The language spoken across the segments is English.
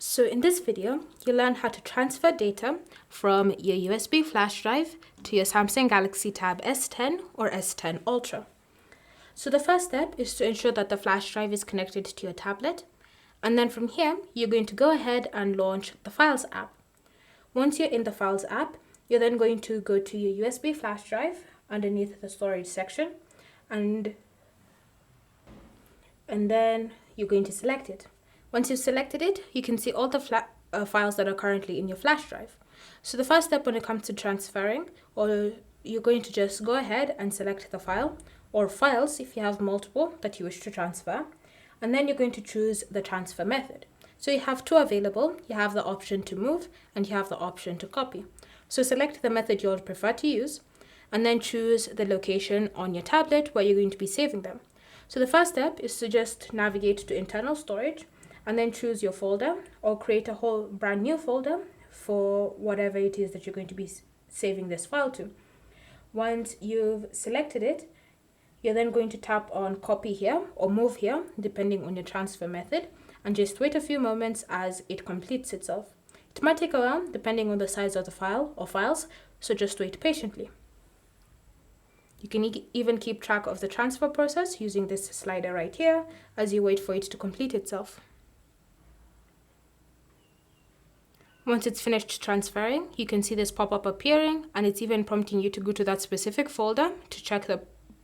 So in this video, you'll learn how to transfer data from your USB flash drive to your Samsung Galaxy Tab S10 or S10 Ultra. So the first step is to ensure that the flash drive is connected to your tablet. And then from here, you're going to go ahead and launch the Files app. Once you're in the Files app, you're then going to go to your USB flash drive underneath the storage section, and then you're going to select it. Once you've selected it, you can see all the files that are currently in your flash drive. So the first step when it comes to transferring, you're going to just go ahead and select the file or files if you have multiple that you wish to transfer, and then you're going to choose the transfer method. So you have two available. You have the option to move and you have the option to copy. So select the method you would prefer to use and then choose the location on your tablet where you're going to be saving them. So the first step is to just navigate to internal storage and then choose your folder or create a whole brand new folder for whatever it is that you're going to be saving this file to. Once you've selected it, you're then going to tap on copy here or move here, depending on your transfer method, and just wait a few moments as it completes itself. It might take a while depending on the size of the file or files, so just wait patiently. You can even keep track of the transfer process using this slider right here as you wait for it to complete itself. Once it's finished transferring, you can see this pop-up appearing, and it's even prompting you to go to that specific folder to check the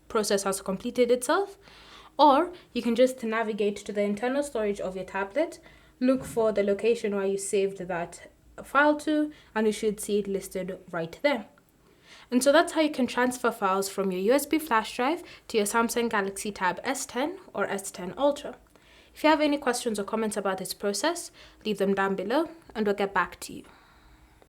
process has completed itself. Or you can just navigate to the internal storage of your tablet, look for the location where you saved that file to, and you should see it listed right there. And so that's how you can transfer files from your USB flash drive to your Samsung Galaxy Tab S10 or S10 Ultra. If you have any questions or comments about this process, leave them down below and we'll get back to you.